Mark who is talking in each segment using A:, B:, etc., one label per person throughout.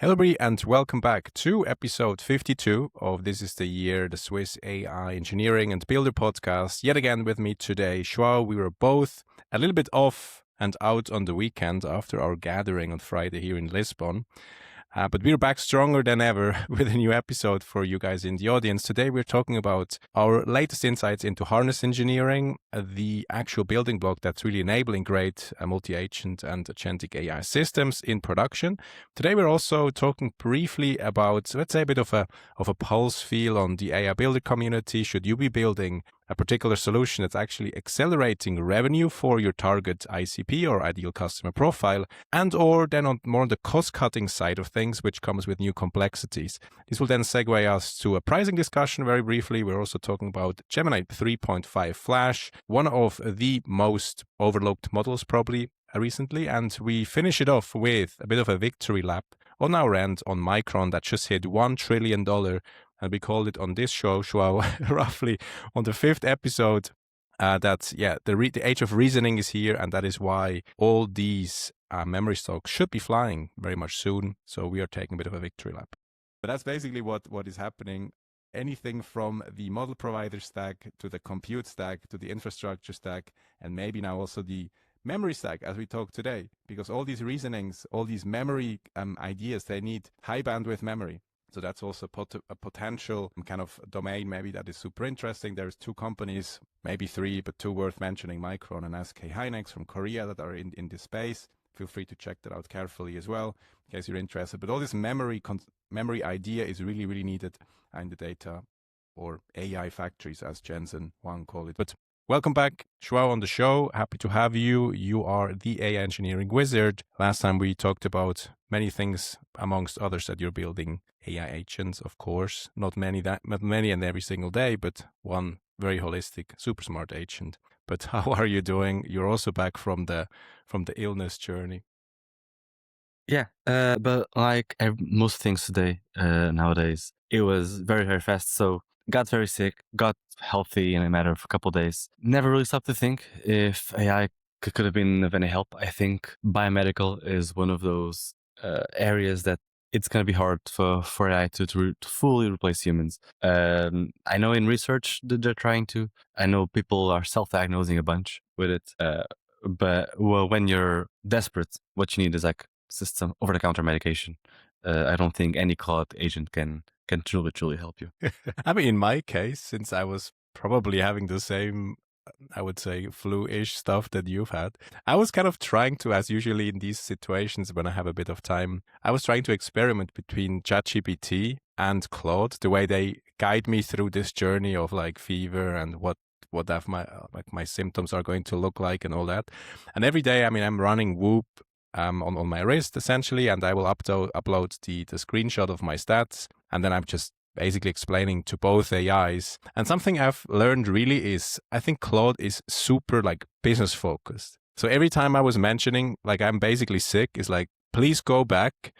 A: Hello, everybody, and welcome back to episode 52 of This is the Year, the Swiss AI Engineering and Builder podcast. Yet again with me today, Joao. We were both a little bit off and out on the weekend after our gathering on Friday here in Lisbon. But we're back stronger than ever with a new episode for you guys in the audience. Today, we're talking about our latest insights into harness engineering, the actual building block that's really enabling great multi-agent and agentic AI systems in production. Today, we're also talking briefly about, let's say, a bit of a pulse feel on the AI builder community. Should you be building a particular solution that's actually accelerating revenue for your target ICP or ideal customer profile, and or then on more on the cost-cutting side of things, which comes with new complexities. This will then segue us to a pricing discussion very briefly. We're also talking about Gemini 3.5 Flash, one of the most overlooked models probably recently, and we finish it off with a bit of a victory lap on our end on Micron that just hit $1 trillion. And we called it on this show, roughly on the 5th episode, the age of reasoning is here, and that is why all these memory stocks should be flying very much soon. So we are taking a bit of a victory lap. But that's basically what is happening. Anything from the model provider stack to the compute stack to the infrastructure stack, and maybe now also the memory stack as we talk today, because all these reasonings, all these memory ideas, they need high bandwidth memory. So that's also a potential kind of domain maybe that is super interesting. There's two companies, maybe three, but two worth mentioning, Micron and SK Hynix from Korea, that are in this space. Feel free to check that out carefully as well in case you're interested. But all this memory idea is really, really needed in the data or AI factories, as Jensen Huang called it. But welcome back, Joao, on the show. Happy to have you. You are the AI engineering wizard. Last time we talked about many things, amongst others, that you're building AI agents, of course. Not many and every single day, but one very holistic, super smart agent. But how are you doing? You're also back from the illness journey.
B: Yeah, but like most things today, nowadays, it was very, very fast. So got very sick, got healthy in a matter of a couple of days. Never really stopped to think if AI could have been of any help. I think biomedical is one of those areas that it's going to be hard for AI to fully replace humans. I know in research that they're trying to. I know people are self-diagnosing a bunch with it. But when you're desperate, what you need is like system over-the-counter medication. I don't think any cloud agent can truly help you.
A: I mean, in my case, since I was probably having the same, I would say, flu-ish stuff that you've had, I was kind of trying to, as usually in these situations when I have a bit of time, I was trying to experiment between ChatGPT and Claude, the way they guide me through this journey of like fever and what my symptoms are going to look like and all that. And every day, I mean, I'm running Whoop on my wrist essentially, and I will upload the screenshot of my stats, and then I'm just basically explaining to both AIs. And something I've learned really is, I think Claude is super like business focused. So every time I was mentioning like I'm basically sick, is like, please go back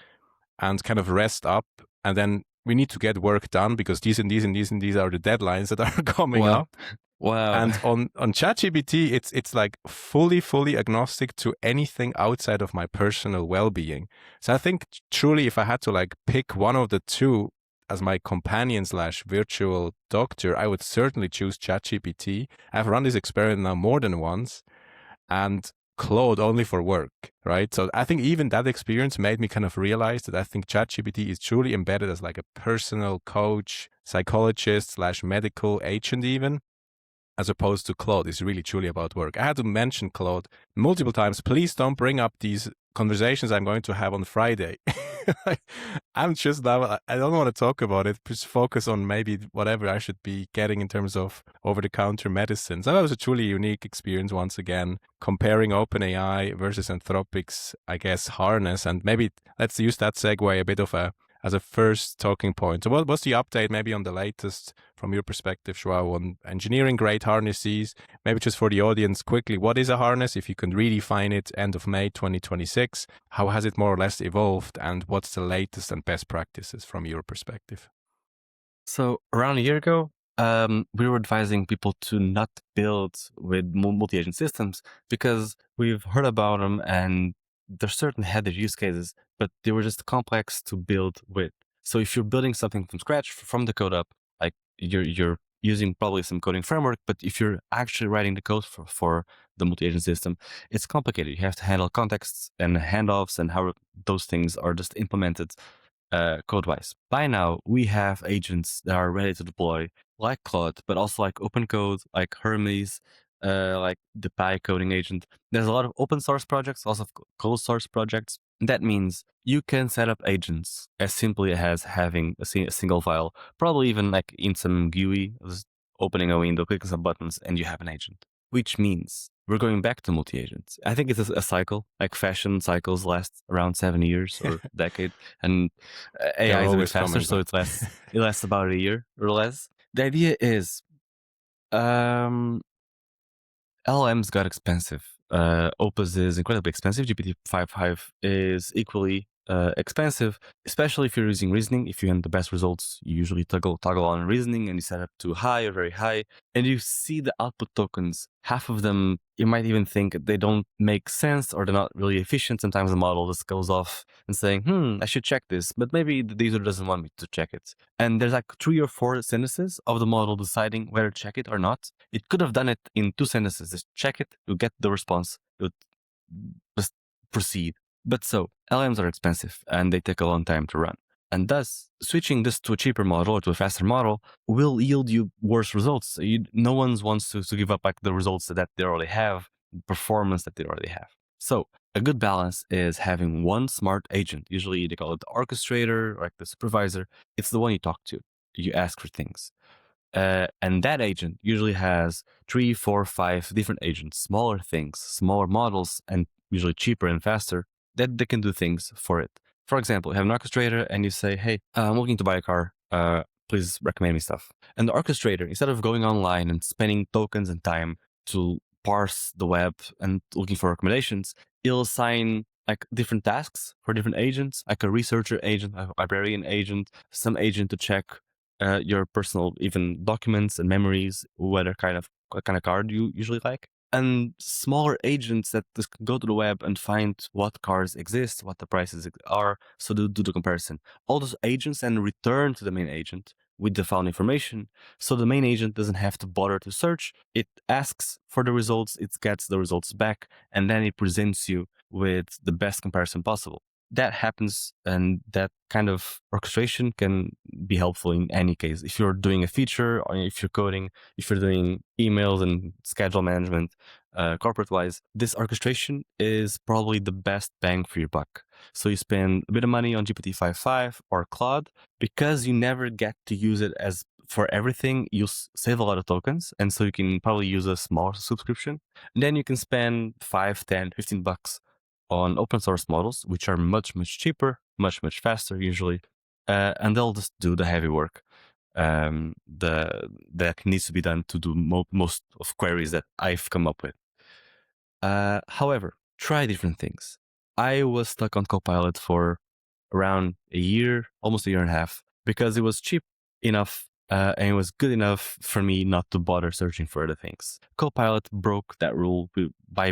A: and kind of rest up, and then we need to get work done because these are the deadlines that are coming up.
B: Wow.
A: And on ChatGPT, it's like fully agnostic to anything outside of my personal well-being. So I think truly, if I had to like pick one of the two as my companion / virtual doctor, I would certainly choose ChatGPT. I've run this experiment now more than once, and Claude only for work, right? So I think even that experience made me kind of realize that I think ChatGPT is truly embedded as like a personal coach, psychologist / medical agent even, as opposed to Claude is really truly about work. I had to mention Claude multiple times. Please don't bring up these conversations I'm going to have on Friday. I'm just now, I don't want to talk about it. Just focus on maybe whatever I should be getting in terms of over-the-counter medicine. So that was a truly unique experience once again, comparing OpenAI versus Anthropic's, I guess, harness. And maybe let's use that segue a bit of as a first talking point. So what's the update maybe on the latest from your perspective, Joao, on engineering grade harnesses? Maybe just for the audience quickly, what is a harness? If you can redefine it, end of May 2026, how has it more or less evolved, and what's the latest and best practices from your perspective?
B: So around a year ago, we were advising people to not build with multi-agent systems because we've heard about them and there's certain header use cases, but they were just complex to build with. So if you're building something from scratch from the code up, like you're using probably some coding framework, but if you're actually writing the code for the multi-agent system, it's complicated. You have to handle contexts and handoffs and how those things are just implemented code-wise. By now, we have agents that are ready to deploy, like Claude, but also like OpenCode, like Hermes, like the Pi coding agent. There's a lot of open source projects, also closed source projects. That means you can set up agents as simply as having a single file, probably even like in some GUI, just opening a window, clicking some buttons, and you have an agent. Which means we're going back to multi-agents. I think it's a cycle, like fashion cycles last around 7 years or decade, and AI is a bit faster, so it lasts about a year or less. The idea is LLMs got expensive. Opus is incredibly expensive. GPT 5.5 is equally expensive, especially if you're using reasoning. If you want the best results, you usually toggle on reasoning and you set up to high or very high. And you see the output tokens. Half of them, you might even think they don't make sense or they're not really efficient. Sometimes the model just goes off and saying, I should check this, but maybe the user doesn't want me to check it. And there's like 3 or 4 sentences of the model deciding whether to check it or not. It could have done it in 2 sentences. Just check it, you get the response, you just proceed. But so, LLMs are expensive and they take a long time to run. And thus, switching this to a cheaper model or to a faster model will yield you worse results. No one wants to give up like the results that they already have, performance that they already have. So a good balance is having one smart agent. Usually they call it the orchestrator or like the supervisor. It's the one you talk to. You ask for things. And that agent usually has 3, 4, 5 different agents, smaller things, smaller models, and usually cheaper and faster that they can do things for it. For example, you have an orchestrator and you say, hey, I'm looking to buy a car. Please recommend me stuff. And the orchestrator, instead of going online and spending tokens and time to parse the web and looking for recommendations, it'll assign like different tasks for different agents, like a researcher agent, a librarian agent, some agent to check your personal even documents and memories, what kind of card you usually like. And smaller agents that just go to the web and find what cars exist, what the prices are, so do the comparison. All those agents then return to the main agent with the found information, so the main agent doesn't have to bother to search. It asks for the results, it gets the results back, and then it presents you with the best comparison possible. That happens, and that kind of orchestration can be helpful in any case. If you're doing a feature, or if you're coding, if you're doing emails and schedule management, corporate-wise, this orchestration is probably the best bang for your buck. So you spend a bit of money on GPT 5.5 or Claude because you never get to use it as for everything. You save a lot of tokens, and so you can probably use a small subscription. And then you can spend 5, 10, 15 bucks on open source models, which are much, much cheaper, much, much faster usually, and they'll just do the heavy work that needs to be done to do most of queries that I've come up with. However, try different things. I was stuck on Copilot for around a year, almost a year and a half, because it was cheap enough and it was good enough for me not to bother searching for other things. Copilot broke that rule by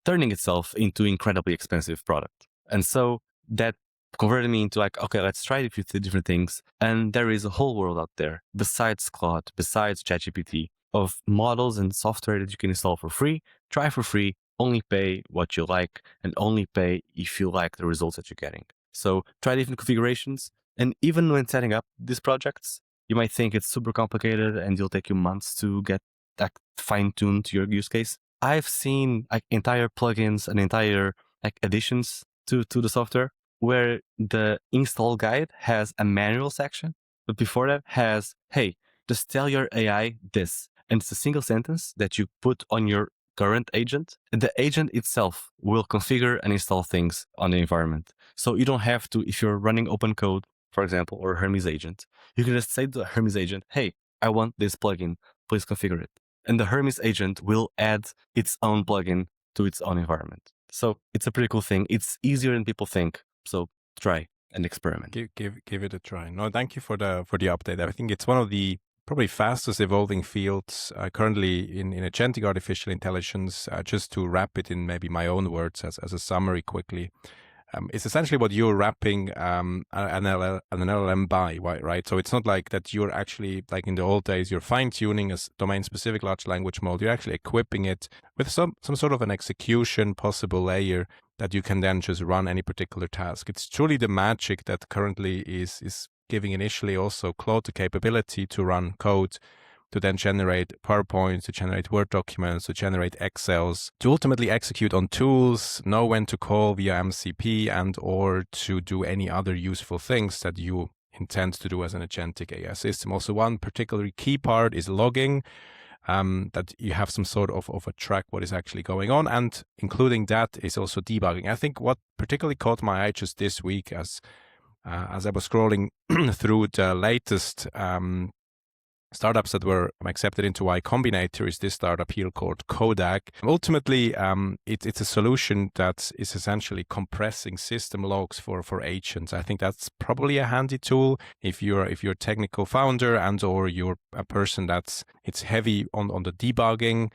B: turning itself into incredibly expensive product. And so that converted me into like, okay, let's try a few different things. And there is a whole world out there besides Claude, besides ChatGPT, of models and software that you can install for free, try for free, only pay what you like, and only pay if you like the results that you're getting. So try different configurations. And even when setting up these projects, you might think it's super complicated and it'll take you months to get that fine-tuned to your use case. I've seen like entire plugins and entire like additions to the software where the install guide has a manual section, but before that has, hey, just tell your AI this. And it's a single sentence that you put on your current agent. And the agent itself will configure and install things on the environment. So you don't have to, if you're running open code, for example, or Hermes agent, you can just say to the Hermes agent, hey, I want this plugin, please configure it. And the Hermes agent will add its own plugin to its own environment. So it's a pretty cool thing. It's easier than people think. So try and experiment.
A: Give it a try. No, thank you for the update. I think it's one of the probably fastest evolving fields currently in agentic artificial intelligence. Just to wrap it in maybe my own words as a summary quickly. It's essentially what you're wrapping an LLM by, right? So it's not like that you're actually, like in the old days, you're fine-tuning a domain-specific large language model. You're actually equipping it with some sort of an execution possible layer that you can then just run any particular task. It's truly the magic that currently is giving initially also Claude the capability to run code, to then generate PowerPoints, to generate Word documents, to generate Excels, to ultimately execute on tools, know when to call via MCP, and or to do any other useful things that you intend to do as an agentic AI system. Also, one particularly key part is logging, that you have some sort of a track what is actually going on, and including that is also debugging. I think what particularly caught my eye just this week as I was scrolling through the latest startups that were accepted into Y Combinator is this startup here called Kodak. Ultimately, it's a solution that is essentially compressing system logs for agents. I think that's probably a handy tool if you're a technical founder and or you're a person it's heavy on the debugging.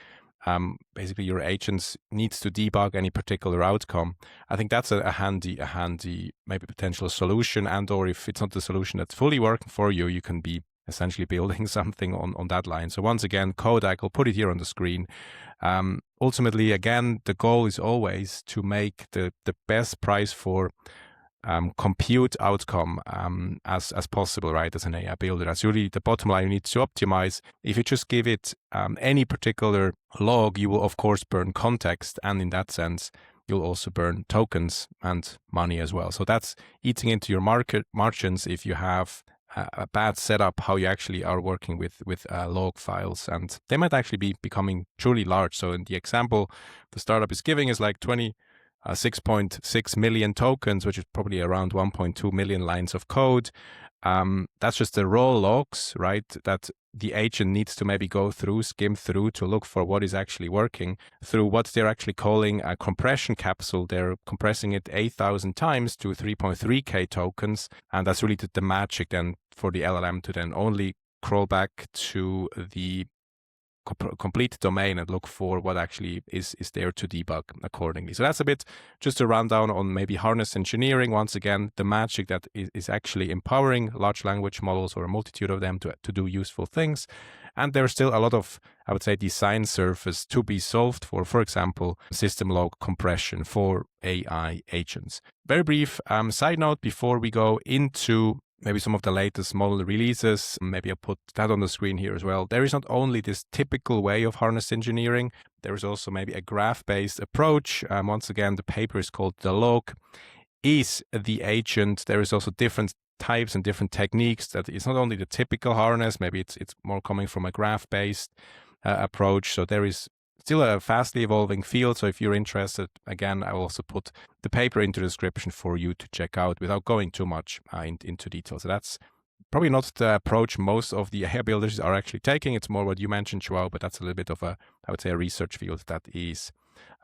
A: Basically, your agents needs to debug any particular outcome. I think that's a handy maybe potential solution, and or if it's not the solution that's fully working for you, you can be essentially building something on that line. So once again, Kodak, I'll put it here on the screen. Ultimately, again, the goal is always to make the best price for compute outcome as possible, right? As an AI builder, that's really the bottom line you need to optimize. If you just give it any particular log, you will of course burn context, and in that sense, you'll also burn tokens and money as well. So that's eating into your margins if you have a bad setup, how you actually are working with log files, and they might actually be becoming truly large. So in the example the startup is giving is like 6.6 million tokens, which is probably around 1.2 million lines of code. That's just the raw logs, right? That the agent needs to maybe go through, skim through to look for what is actually working through what they're actually calling a compression capsule. They're compressing it 8,000 times to 3.3K tokens. And that's really the magic then for the LLM to then only crawl back to the complete domain and look for what actually is there to debug accordingly. So that's a bit just a rundown on maybe harness engineering. Once again, the magic that is actually empowering large language models or a multitude of them to do useful things. And there's still a lot of, I would say, design surface to be solved for example, system log compression for AI agents. Very brief side note before we go into maybe some of the latest model releases. Maybe I'll put that on the screen here as well. There is not only this typical way of harness engineering, there is also maybe a graph-based approach. Once again, the paper is called The Log Is the Agent. There is also different types and different techniques. That it's not only the typical harness, maybe it's more coming from a graph-based approach. So there is still a fastly evolving field. So if you're interested, again, I will also put the paper into the description for you to check out without going too much into detail. So that's probably not the approach most of the AI builders are actually taking. It's more what you mentioned, Joao, but that's a little bit of I would say, a research field that is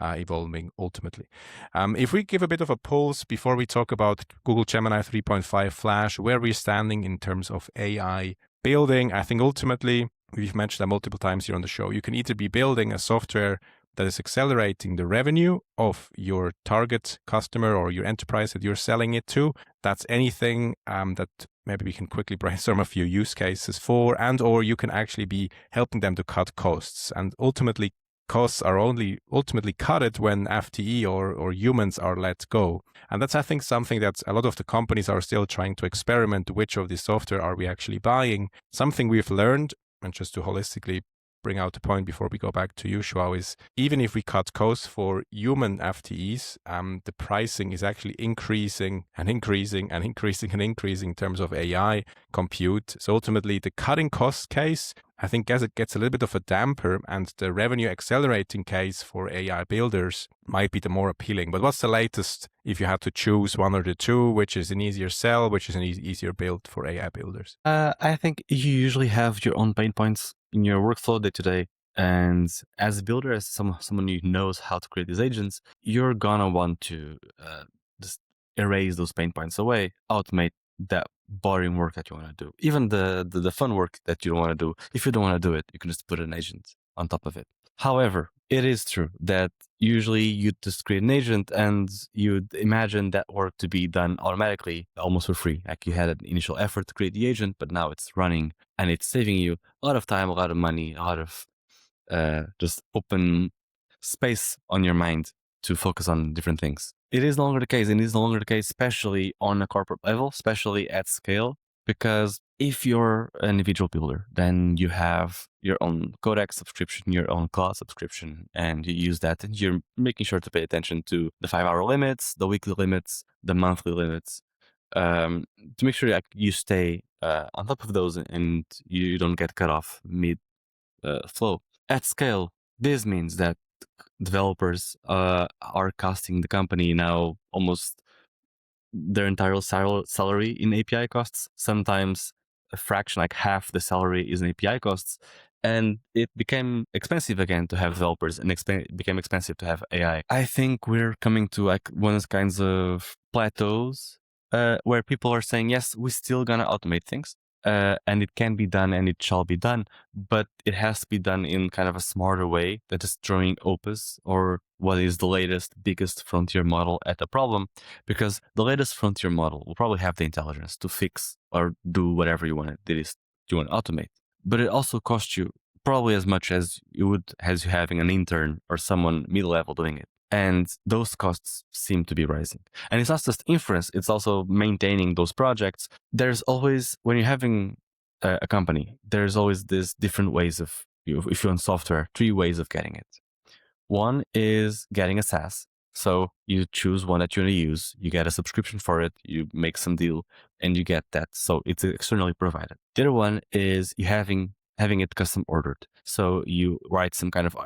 A: evolving ultimately. If we give a bit of a pulse before we talk about Google Gemini 3.5 Flash, where we're standing in terms of AI building, I think ultimately, we've mentioned that multiple times here on the show, you can either be building a software that is accelerating the revenue of your target customer or your enterprise that you're selling it to. That's anything that maybe we can quickly brainstorm a few use cases for, and or you can actually be helping them to cut costs. And ultimately, costs are only ultimately cut when FTE or humans are let go. And that's, I think, something that a lot of the companies are still trying to experiment. Which of the software are we actually buying? Something we've learned, and just to holistically bring out the point before we go back to you, Joao, is even if we cut costs for human FTEs, the pricing is actually increasing and increasing and increasing and increasing in terms of AI compute. So ultimately, the cutting cost case, I think, as it gets a little bit of a damper, and the revenue accelerating case for AI builders might be the more appealing. But what's the latest if you had to choose one or the two? Which is an easier sell, which is an easier build for AI builders?
B: I think you usually have your own pain points in your workflow day to day. And as a builder, as someone who knows how to create these agents, you're gonna want to just erase those pain points away, automate boring work that you want to do, even the fun work that you don't want to do. If you don't want to do it, you can just put an agent on top of it. However, it is true that usually you just create an agent and you'd imagine that work to be done automatically, almost for free. Like you had an initial effort to create the agent, but now it's running and it's saving you a lot of time, a lot of money, a lot of just open space on your mind to focus on different things. It is no longer the case. And it is no longer the case, especially on a corporate level, especially at scale, because if you're an individual builder, then you have your own Codex subscription, your own cloud subscription, and you use that and you're making sure to pay attention to the 5-hour limits, the weekly limits, the monthly limits, to make sure like, you stay on top of those and you don't get cut off mid flow. At scale, this means that developers are costing the company now almost their entire salary in API costs. Sometimes a fraction, like half the salary, is in API costs. And it became expensive again to have developers, and it became expensive to have AI. I think we're coming to like one of those kinds of plateaus where people are saying, yes, we're still gonna automate things. And it can be done and it shall be done, but it has to be done in kind of a smarter way than just throwing Opus or what is the latest, biggest frontier model at a problem, because the latest frontier model will probably have the intelligence to fix or do whatever you want to automate. But it also costs you probably as much as you having an intern or someone mid-level doing it. And those costs seem to be rising. And it's not just inference, it's also maintaining those projects. There's always, when you're having a company, there's always these different ways of, if you're on software, 3 ways of getting it. One is getting a SaaS. So you choose one that you want to use, you get a subscription for it, you make some deal, and you get that. So it's externally provided. The other one is you having it custom ordered. So you write some kind of,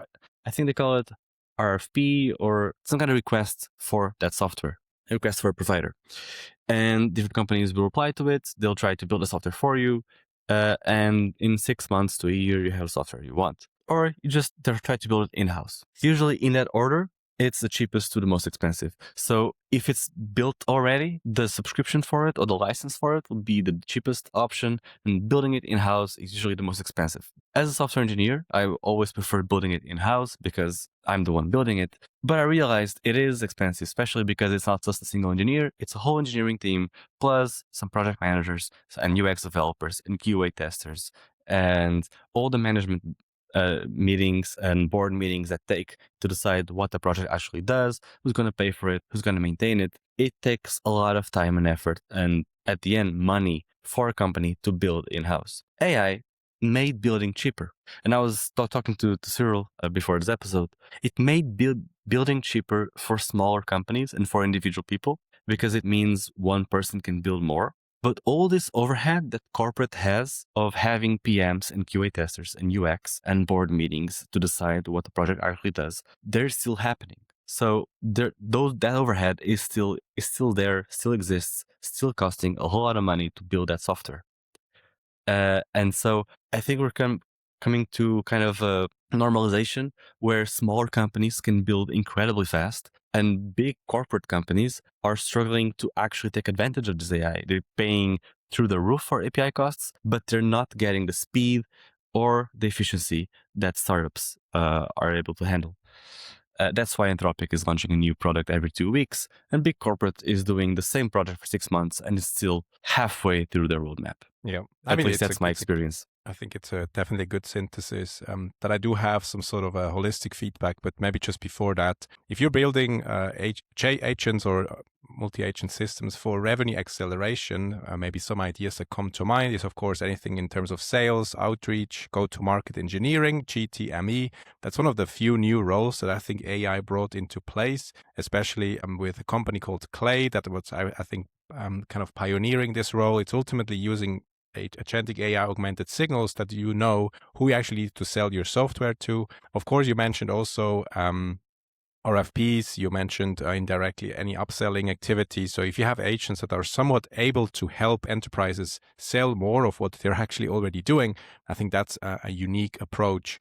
B: I think they call it RFP or some kind of request for that software, a request for a provider. And different companies will reply to it. They'll try to build a software for you. And in 6 months to a year, you have the software you want. Or you just try to build it in-house. Usually in that order, it's the cheapest to the most expensive. So if it's built already, the subscription for it or the license for it will be the cheapest option, and building it in-house is usually the most expensive. As a software engineer, I always prefer building it in-house because I'm the one building it. But I realized it is expensive, especially because it's not just a single engineer, it's a whole engineering team, plus some project managers and UX developers and QA testers and all the management meetings and board meetings that take to decide what the project actually does, who's going to pay for it, who's going to maintain it. It takes a lot of time and effort, and at the end, money for a company to build in-house. AI made building cheaper. And I was talking to Cyril before this episode. It made building cheaper for smaller companies and for individual people because it means one person can build more. But all this overhead that corporate has of having PMs and QA testers and UX and board meetings to decide what the project actually does, they're still happening. So that overhead is still there, still exists, still costing a whole lot of money to build that software. And so I think we're coming to kind of a normalization where smaller companies can build incredibly fast and big corporate companies are struggling to actually take advantage of this AI. They're paying through the roof for API costs, but they're not getting the speed or the efficiency that startups are able to handle. That's why Anthropic is launching a new product every 2 weeks, and big corporate is doing the same project for 6 months and is still halfway through their roadmap.
A: Yeah,
B: At least that's my experience.
A: I think it's a definitely good synthesis. That I do have some sort of a holistic feedback, but maybe just before that, if you're building agents or multi-agent systems for revenue acceleration, maybe some ideas that come to mind is, of course, anything in terms of sales, outreach, go-to-market engineering, GTME. That's one of the few new roles that I think AI brought into place, especially with a company called Clay that was, I think, kind of pioneering this role. It's ultimately using agentic AI augmented signals that you know who you actually need to sell your software to. Of course, you mentioned also RFPs, you mentioned indirectly any upselling activity. So if you have agents that are somewhat able to help enterprises sell more of what they're actually already doing, I think that's a unique approach.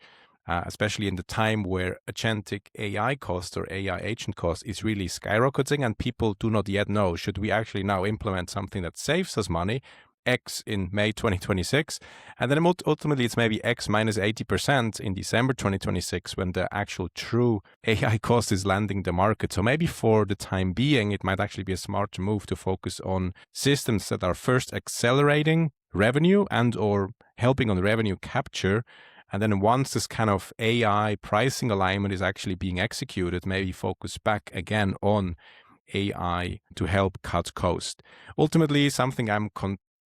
A: Especially in the time where agentic AI cost or AI agent cost is really skyrocketing and people do not yet know, should we actually now implement something that saves us money X in May 2026. And then ultimately it's maybe X minus 80% in December 2026 when the actual true AI cost is landing the market. So maybe for the time being, it might actually be a smart move to focus on systems that are first accelerating revenue and or helping on revenue capture. And then once this kind of AI pricing alignment is actually being executed, maybe focus back again on AI to help cut cost. Ultimately, something I'm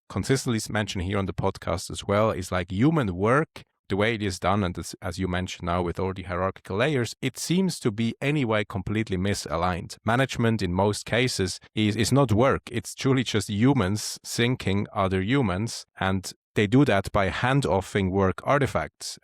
A: consistently mentioning here on the podcast as well is like human work, the way it is done, and as you mentioned now with all the hierarchical layers, it seems to be anyway completely misaligned. Management in most cases is not work. It's truly just humans syncing other humans, and they do that by hand-offing work artifacts.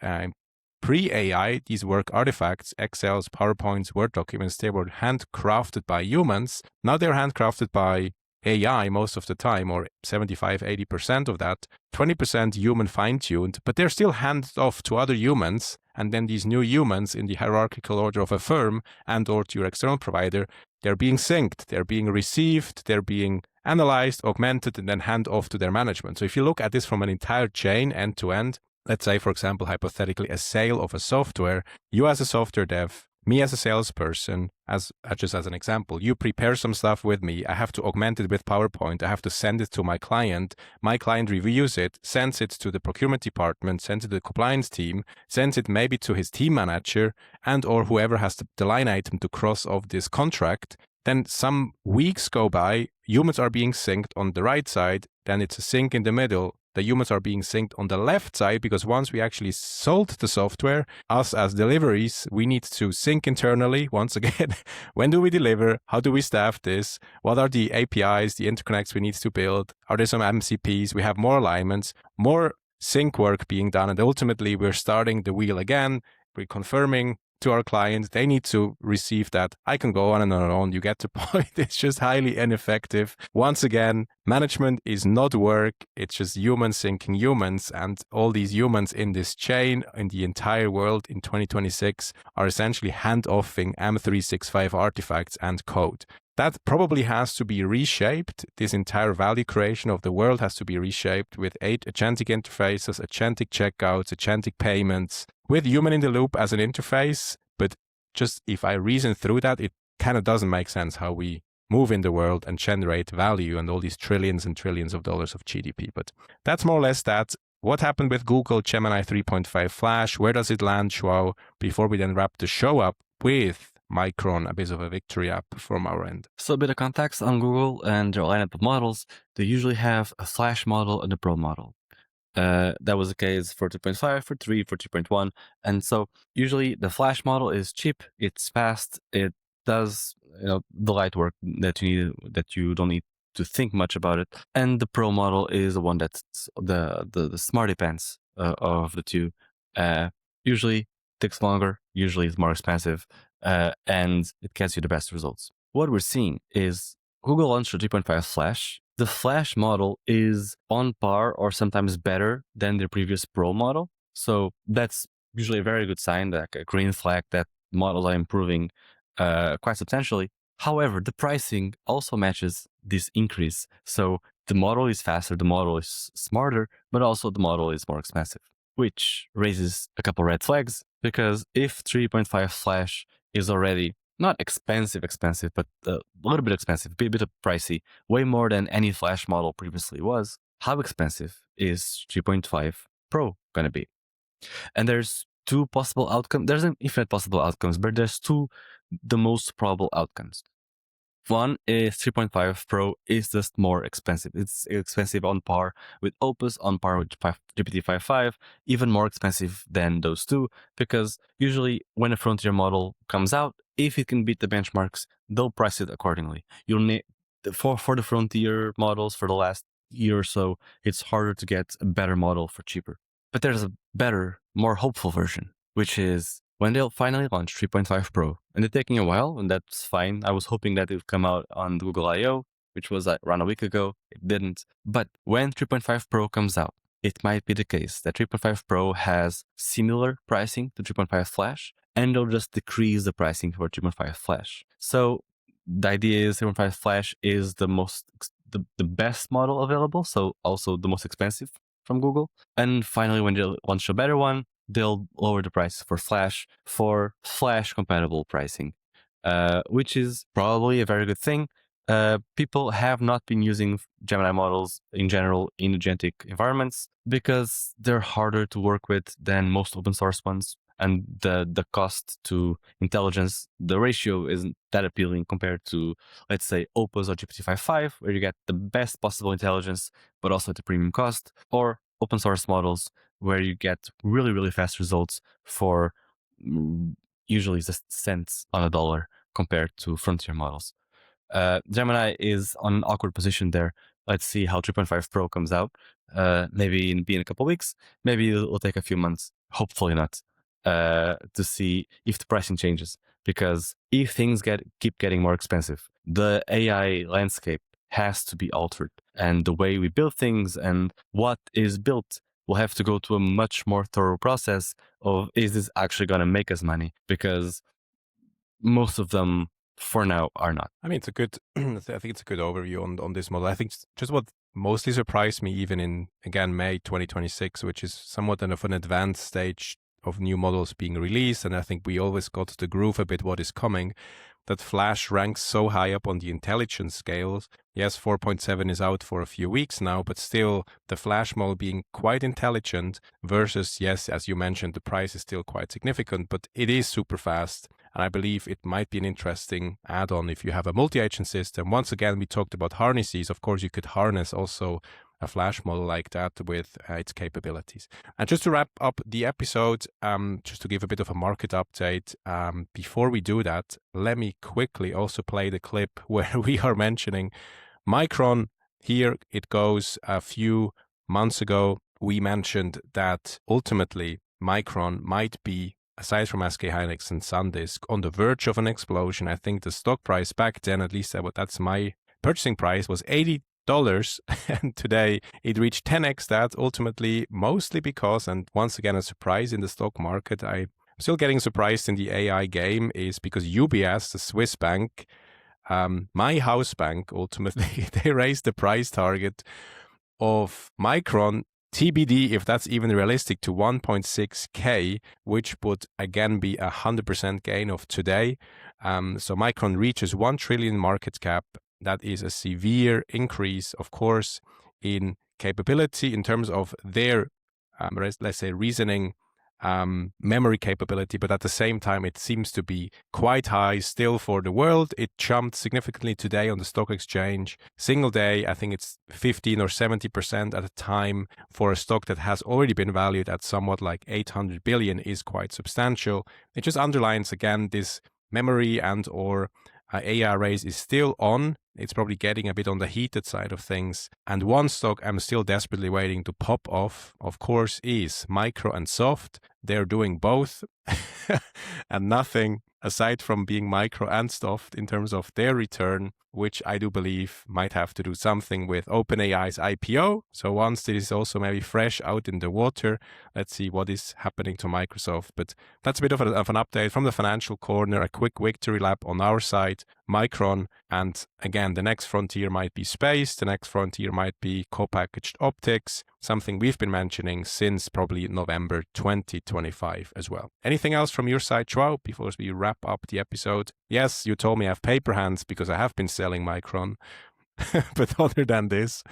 A: Pre-AI, these work artifacts, Excels, PowerPoints, Word documents, they were handcrafted by humans. Now they're handcrafted by AI most of the time, or 75-80% of that, 20% human fine-tuned, but they're still handed off to other humans. And then these new humans in the hierarchical order of a firm and or to your external provider, they're being synced, they're being received, they're being analyzed, augmented, and then hand off to their management. So if you look at this from an entire chain end to end, let's say, for example, hypothetically, a sale of a software, you as a software dev, me as a salesperson, just as an example, you prepare some stuff with me. I have to augment it with PowerPoint. I have to send it to my client. My client reviews it, sends it to the procurement department, sends it to the compliance team, sends it maybe to his team manager and or whoever has the line item to cross off this contract. Then some weeks go by, humans are being synced on the right side, then it's a sync in the middle. The humans are being synced on the left side because once we actually sold the software, us as deliveries, we need to sync internally once again. When do we deliver? How do we staff this? What are the APIs, the interconnects we need to build? Are there some MCPs? We have more alignments, more sync work being done. And ultimately, we're starting the wheel again. We're confirming to our clients, they need to receive that. I can go on and on and on. You get the point. It's just highly ineffective. Once again, management is not work. It's just humans syncing humans. And all these humans in this chain in the entire world in 2026 are essentially hand-offing M365 artifacts and code. That probably has to be reshaped. This entire value creation of the world has to be reshaped with 8 agentic interfaces, agentic checkouts, agentic payments, with human in the loop as an interface. But just if I reason through that, it kind of doesn't make sense how we move in the world and generate value and all these trillions and trillions of dollars of GDP. But that's more or less that. What happened with Google Gemini 3.5 Flash? Where does it land, Joao? Before we then wrap the show up with Micron, a bit of a victory app from our end.
B: So a bit of context on Google and their lineup of models. They usually have a Flash model and a Pro model. That was the case for 2.5, for 3, for 2.1. And so usually the Flash model is cheap, it's fast, it does the light work that you need, that you don't need to think much about it. And the Pro model is the one that's the smarty pants of the two. Usually takes longer, usually it's more expensive, and it gets you the best results. What we're seeing is Google launched a 3.5 Flash. The Flash model is on par or sometimes better than their previous Pro model. So that's usually a very good sign, like a green flag that models are improving quite substantially. However, the pricing also matches this increase. So the model is faster, the model is smarter, but also the model is more expensive, which raises a couple red flags, because if 3.5 Flash is already not expensive, but a little bit expensive, a bit pricey, way more than any Flash model previously was, how expensive is 3.5 Pro going to be? And there's two possible outcomes. There's an infinite possible outcomes, but there's two the most probable outcomes. One is 3.5 Pro is just more expensive. It's expensive on par with Opus, on par with GPT-5.5, even more expensive than those two, because usually when a frontier model comes out, if it can beat the benchmarks, they'll price it accordingly. You'll need for the frontier models for the last year or so, it's harder to get a better model for cheaper. But there's a better, more hopeful version, which is when they'll finally launch 3.5 Pro. And it's taking a while, and that's fine. I was hoping that it would come out on Google I.O., which was around a week ago. It didn't. But when 3.5 Pro comes out, it might be the case that 3.5 Pro has similar pricing to 3.5 Flash, and they'll just decrease the pricing for 3.5 Flash. So the idea is 3.5 Flash is the the best model available, so also the most expensive from Google. And finally, when they launch a better one, they'll lower the price for Flash compatible pricing, which is probably a very good thing. People have not been using Gemini models in general in agentic environments because they're harder to work with than most open source ones. And the cost to intelligence, the ratio isn't that appealing compared to, let's say, Opus or GPT 5.5, where you get the best possible intelligence, but also at a premium cost, or open source models, where you get really, really fast results for usually just cents on a dollar compared to frontier models. Gemini is on an awkward position there. Let's see how 3.5 Pro comes out. Maybe in a couple of weeks. Maybe it'll take a few months. Hopefully not. To see if the pricing changes. Because if things keep getting more expensive, the AI landscape has to be altered. And the way we build things and what is built will have to go to a much more thorough process of, is this actually going to make us money? Because most of them for now are not.
A: I mean, it's a good, I think it's a good overview on this model. I think just what mostly surprised me, even in, again, May 2026, which is somewhat of an advanced stage of new models being released. And I think we always got the groove a bit what is coming, that Flash ranks so high up on the intelligence scales. Yes, 4.7 is out for a few weeks now, but still the Flash model being quite intelligent versus, yes, as you mentioned, the price is still quite significant, but it is super fast. And I believe it might be an interesting add-on if you have a multi-agent system. Once again, we talked about harnesses. Of course, you could harness also a Flash model like that with its capabilities. And just to wrap up the episode, just to give a bit of a market update, before we do that, let me quickly also play the clip where we are mentioning Micron. Here it goes. A few months ago, we mentioned that ultimately Micron might be, aside from SK Hynix and SanDisk, on the verge of an explosion. I think the stock price back then, at least that's my purchasing price, was $80. And today it reached 10x that, ultimately, mostly because, and once again, a surprise in the stock market, I'm still getting surprised in the AI game, is because UBS, the Swiss bank, my house bank, ultimately, they raised the price target of Micron, TBD if that's even realistic, to 1.6K, which would again be 100% gain of today. So Micron reaches 1 trillion market cap. That is a severe increase, of course, in capability in terms of their, let's say, reasoning, memory capability, but at the same time, it seems to be quite high still for the world. It jumped significantly today on the stock exchange. Single day, I think it's 15 or 70% at a time for a stock that has already been valued at somewhat like 800 billion is quite substantial. It just underlines again this memory and or AI race is still on. It's probably getting a bit on the heated side of things. And one stock I'm still desperately waiting to pop off, of course, is Micro and Soft. They're doing both and nothing aside from being Micro and Soft in terms of their return, which I do believe might have to do something with OpenAI's IPO. So once this is also maybe fresh out in the water, let's see what is happening to Microsoft. But that's a bit of an update from the financial corner, a quick victory lap on our side, Micron. And again, the next frontier might be space. The next frontier might be co-packaged optics, something we've been mentioning since probably November 2025 as well. Anything else from your side, Joao, before we wrap up the episode? Yes, you told me I have paper hands because I have been selling Micron. But other than this,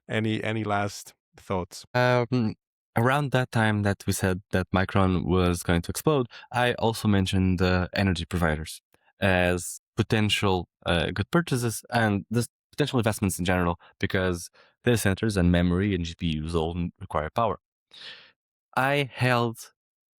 A: any last thoughts?
B: Around that time that we said that Micron was going to explode, I also mentioned the energy providers as potential good purchases and the potential investments in general, because data centers and memory and GPUs all require power. I held,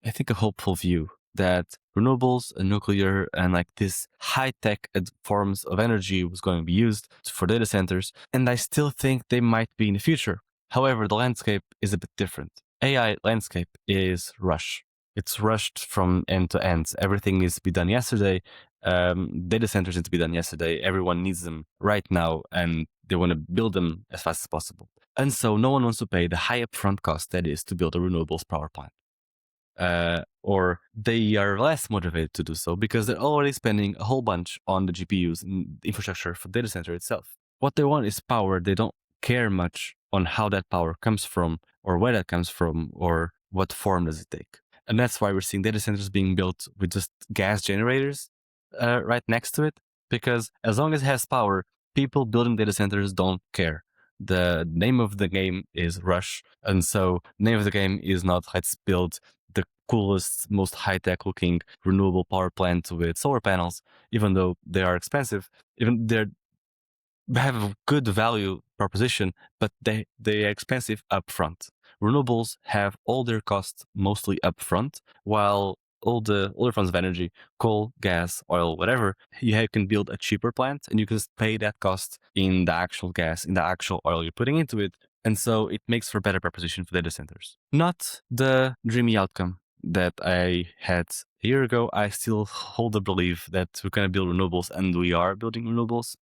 B: I think, a hopeful view that renewables and nuclear and like this high-tech forms of energy was going to be used for data centers, and I still think they might be in the future. However, the landscape is a bit different. AI landscape is rush. It's rushed from end to end. Everything needs to be done yesterday. Data centers need to be done yesterday. Everyone needs them right now, and they want to build them as fast as possible. And so no one wants to pay the high upfront cost that is to build a renewables power plant. Or they are less motivated to do so because they're already spending a whole bunch on the GPUs and infrastructure for data center itself. what they want is power. They don't care much on how that power comes from or where that comes from or what form does it take. And that's why we're seeing data centers being built with just gas generators right next to it, because as long as it has power, people building data centers don't care. The name of the game is Rush. And so the name of the game is not let's build the coolest, most high-tech looking renewable power plant with solar panels, even though they are expensive. Even they have a good value proposition, but they are expensive upfront. Renewables have all their costs mostly upfront, while all the other forms of energy, coal, gas, oil, whatever, you can build a cheaper plant and you can just pay that cost in the actual gas, in the actual oil you're putting into it. And so it makes for better proposition for data centers. Not the dreamy outcome that I had a year ago. I still hold the belief that we're going to build renewables, and we are building renewables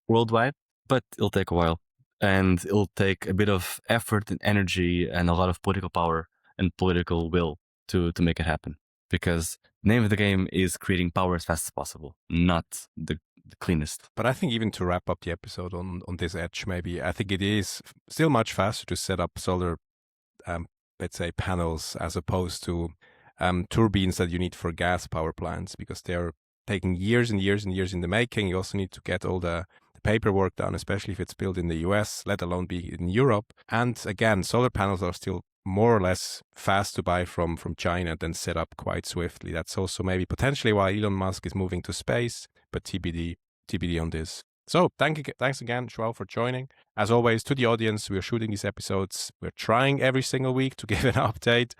B: worldwide, but it'll take a while. And it'll take a bit of effort and energy and a lot of political power and political will to make it happen. Because the name of the game is creating power as fast as possible, not the cleanest.
A: But I think even to wrap up the episode on this edge, maybe, I think it is still much faster to set up solar, let's say, panels as opposed to turbines that you need for gas power plants, because they're taking years and years and years in the making. You also need to get all the paperwork done, especially if it's built in the US, let alone be in Europe. And again, solar panels are still more or less fast to buy from China, then set up quite swiftly. That's also maybe potentially why Elon Musk is moving to space, but TBD on this. So thanks again, Joao, for joining. As always, to the audience, we're shooting these episodes. We're trying every single week to give an update.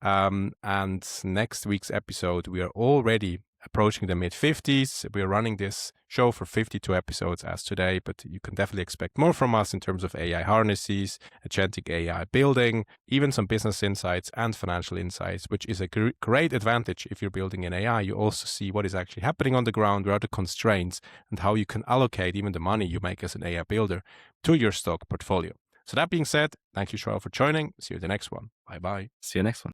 A: And next week's episode, we are already approaching the mid-50s. We're running this show for 52 episodes as today, but you can definitely expect more from us in terms of AI harnesses, agentic AI building, even some business insights and financial insights, which is a great advantage if you're building in AI. You also see what is actually happening on the ground, where are the constraints, and how you can allocate even the money you make as an AI builder to your stock portfolio. So that being said, thank you, Joao, for joining. See you in the next one. Bye-bye.
B: See you next one.